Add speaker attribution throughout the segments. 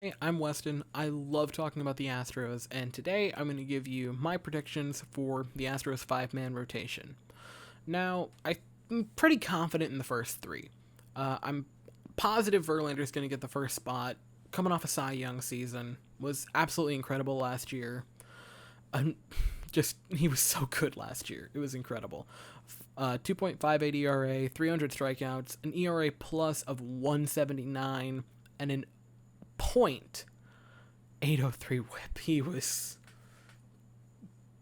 Speaker 1: Hey, I'm Weston. I love talking about the Astros, and today I'm going to give you my predictions for the Astros five-man rotation. Now, I'm pretty confident in the first three. I'm positive Verlander's going to get the first spot. Coming off a Cy Young season, was absolutely incredible last year. Um, he was so good last year. It was incredible. 2.58 ERA, 300 strikeouts, an ERA plus of 179, and an point 803 whip.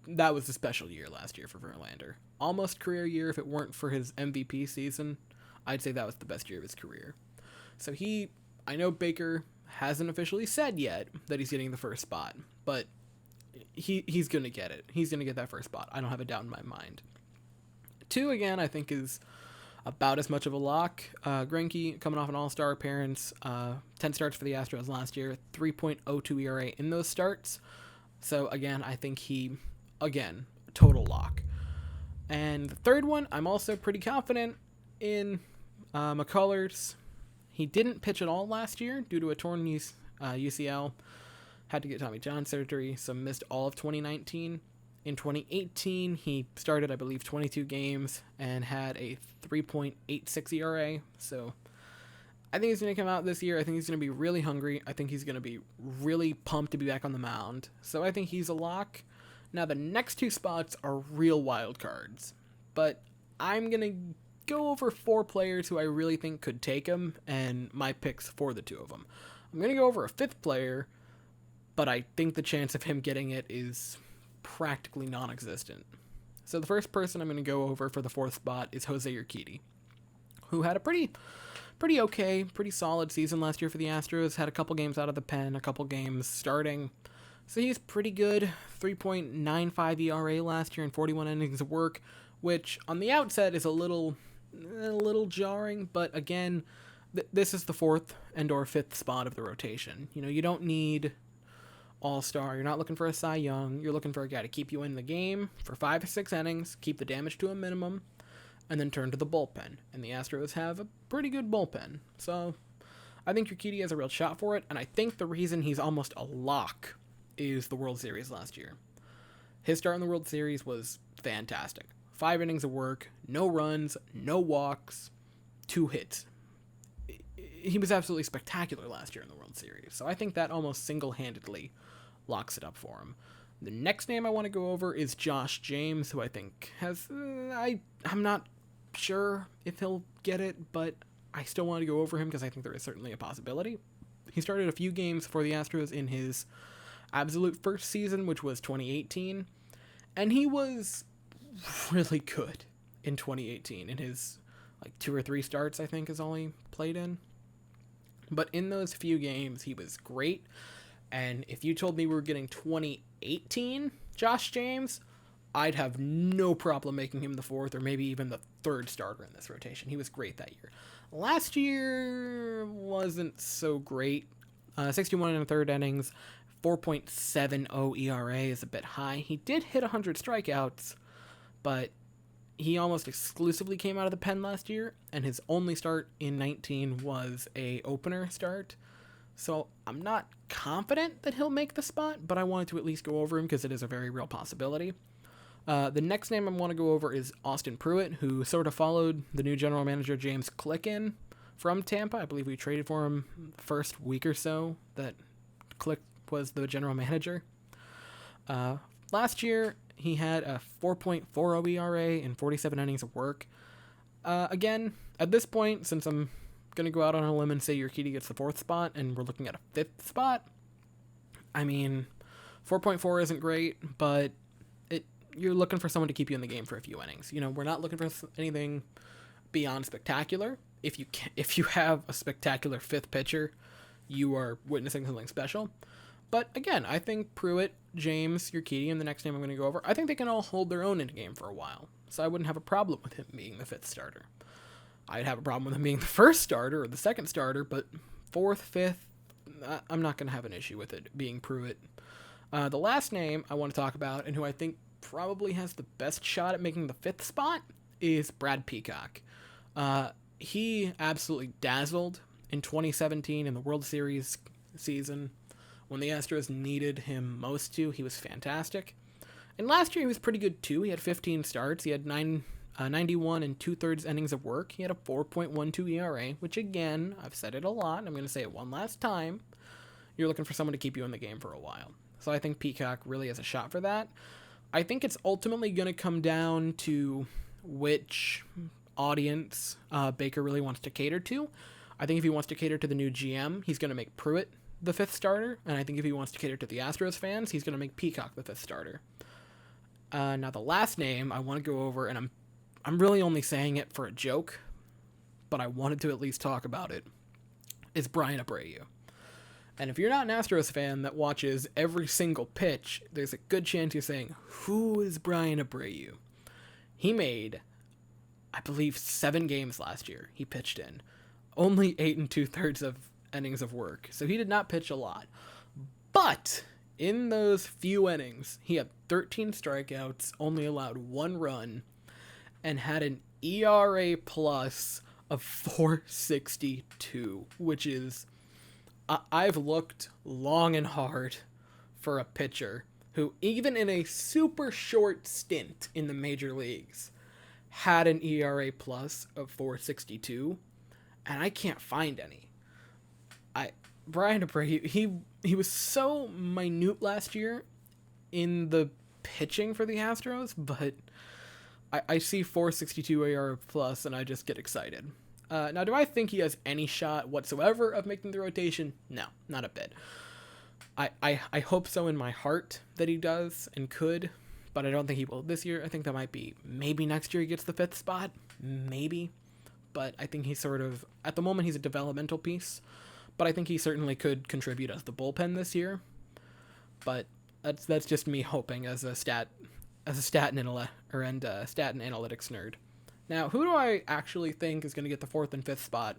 Speaker 1: That was a special year last year for Verlander. Almost career year if it weren't for his MVP season. I'd say that was the best year of his career. So I know Baker hasn't officially said yet that he's getting the first spot, but he's going to get it. He's going to get that first spot. I don't have a doubt in my mind. Two, again, I think is about as much of a lock. Greinke coming off an all-star appearance, 10 starts for the Astros last year, 3.02 ERA in those starts. So again, I think total lock. And the third one, I'm also pretty confident in McCullers. He didn't pitch at all last year due to a torn UCL. Had to get Tommy John surgery, so missed all of 2019. In 2018, he started, I believe, 22 games and had a 3.86 ERA. So I think he's going to come out this year. I think he's going to be really hungry. I think he's going to be really pumped to be back on the mound. So I think he's a lock. Now, the next two spots are real wild cards. But I'm going to go over four players who I really think could take him and my picks for the two of them. I'm going to go over a fifth player, but I think the chance of him getting it is practically non-existent. So the first person I'm going to go over for the fourth spot is Jose Urquidy, who had a pretty okay, pretty solid season last year for the Astros. Had a couple games out of the pen, a couple games starting. So he's pretty good. 3.95 ERA last year in 41 innings of work, which on the outset is a little jarring, but again, this is the fourth and or fifth spot of the rotation. You don't need all-star. You're not looking for a Cy Young. You're looking for a guy to keep you in the game for 5 or 6 innings, keep the damage to a minimum, and then turn to the bullpen. And the Astros have a pretty good bullpen. So I think Urquidy has a real shot for it, and I think the reason he's almost a lock is the World Series last year. His start in the World Series was fantastic. 5 innings of work, no runs, no walks, 2 hits. He was absolutely spectacular last year in the World Series. So I think that almost single-handedly locks it up for him. The next name I want to go over is Josh James, who I think has... I'm not sure if he'll get it, but I still want to go over him because I think there is certainly a possibility. He started a few games for the Astros in his absolute first season, which was 2018, and he was really good in 2018. In his 2 or 3 starts, I think, is all he played in. But in those few games, he was great. And if you told me we were getting 2018 Josh James, I'd have no problem making him the fourth or maybe even the third starter in this rotation. He was great that year. Last year wasn't so great. 61 in the third innings, 4.70 ERA is a bit high. He did hit 100 strikeouts, but he almost exclusively came out of the pen last year, and his only start in 19 was a opener start. So I'm not confident that he'll make the spot, but I wanted to at least go over him because it is a very real possibility. The next name I want to go over is Austin Pruitt, who sort of followed the new general manager James Click in from Tampa. I believe we traded for him the first week or so that Click was the general manager. Last year, he had a 4.40 ERA in 47 innings of work. Again, at this point, since I'm going to go out on a limb and say Urquidy gets the fourth spot and we're looking at a fifth spot, I mean, 4.4 isn't great, but you're looking for someone to keep you in the game for a few innings. We're not looking for anything beyond spectacular. If you have a spectacular fifth pitcher, you are witnessing something special. But again, I think Pruitt, James, Urquidy, and the next name I'm going to go over, I think they can all hold their own in a game for a while. So I wouldn't have a problem with him being the fifth starter. I'd have a problem with him being the first starter or the second starter, but fourth, fifth, I'm not going to have an issue with it being Pruitt. The last name I want to talk about, and who I think probably has the best shot at making the fifth spot, is Brad Peacock. He absolutely dazzled in 2017 in the World Series season. When the Astros needed him most to, he was fantastic. And last year he was pretty good too. He had 15 starts. He had 91 and 2/3 innings of work. He had a 4.12 ERA, which again, I've said it a lot. I'm going to say it one last time. You're looking for someone to keep you in the game for a while. So I think Peacock really has a shot for that. I think it's ultimately going to come down to which audience Baker really wants to cater to. I think if he wants to cater to the new GM, he's going to make Pruitt the 5th starter. And I think if he wants to cater to the Astros fans, he's going to make Peacock the 5th starter. Now the last name I want to go over, and I'm really only saying it for a joke, but I wanted to at least talk about it, is Brian Abreu. And if you're not an Astros fan that watches every single pitch, there's a good chance you're saying, who is Brian Abreu? He made, I believe, 7 games last year he pitched in. Only 8 2/3 of innings of work. So he did not pitch a lot. But in those few innings, he had 13 strikeouts, only allowed 1 run, and had an ERA plus of 4.62, which is... I've looked long and hard for a pitcher who, even in a super short stint in the major leagues, had an ERA plus of 4.62, and I can't find any. Brian Abreu, he was so minute last year in the pitching for the Astros, but I see 4.62 ERA plus and I just get excited. Now, do I think he has any shot whatsoever of making the rotation? No, not a bit. I hope so in my heart that he does and could, but I don't think he will this year. I think that might be maybe next year he gets the 5th spot, maybe. But I think he's sort of, at the moment he's a developmental piece, but I think he certainly could contribute as the bullpen this year. But that's just me hoping as a stat and analytics nerd. Now, who do I actually think is going to get the 4th and 5th spot?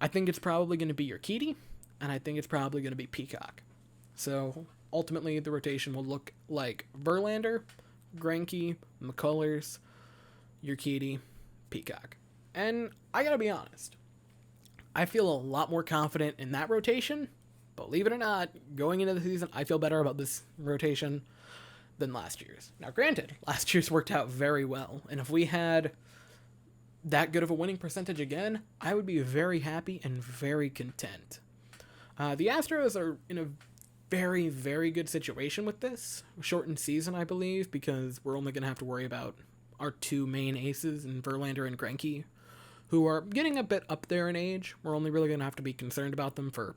Speaker 1: I think it's probably going to be Urquidy, and I think it's probably going to be Peacock. So, ultimately, the rotation will look like Verlander, Greinke, McCullers, Urquidy, Peacock. And I gotta be honest, I feel a lot more confident in that rotation. Believe it or not, going into the season, I feel better about this rotation than last year's. Now, granted, last year's worked out very well, and if we had that good of a winning percentage again, I would be very happy and very content. The Astros are in a very, very good situation with this. Shortened season, I believe, because we're only going to have to worry about our 2 main aces in Verlander and Greinke, who are getting a bit up there in age. We're only really going to have to be concerned about them for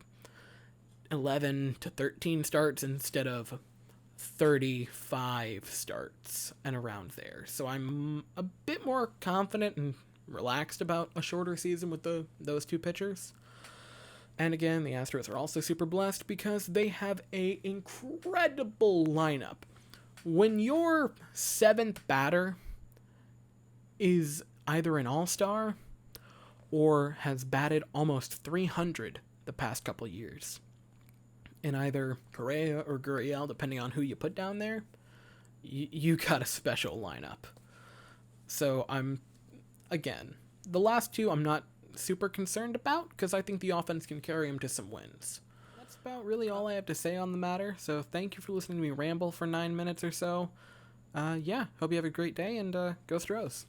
Speaker 1: 11 to 13 starts instead of 35 starts and around there. So I'm a bit more confident and relaxed about a shorter season with those 2 pitchers. And again, the Astros are also super blessed because they have an incredible lineup. When your 7th batter is either an all-star or has batted almost 300 the past couple of years in either Correa or Gurriel, depending on who you put down there, you got a special lineup. So again, the last 2 I'm not super concerned about because I think the offense can carry him to some wins. That's about really all I have to say on the matter. So thank you for listening to me ramble for 9 minutes or so. Hope you have a great day and go Stros.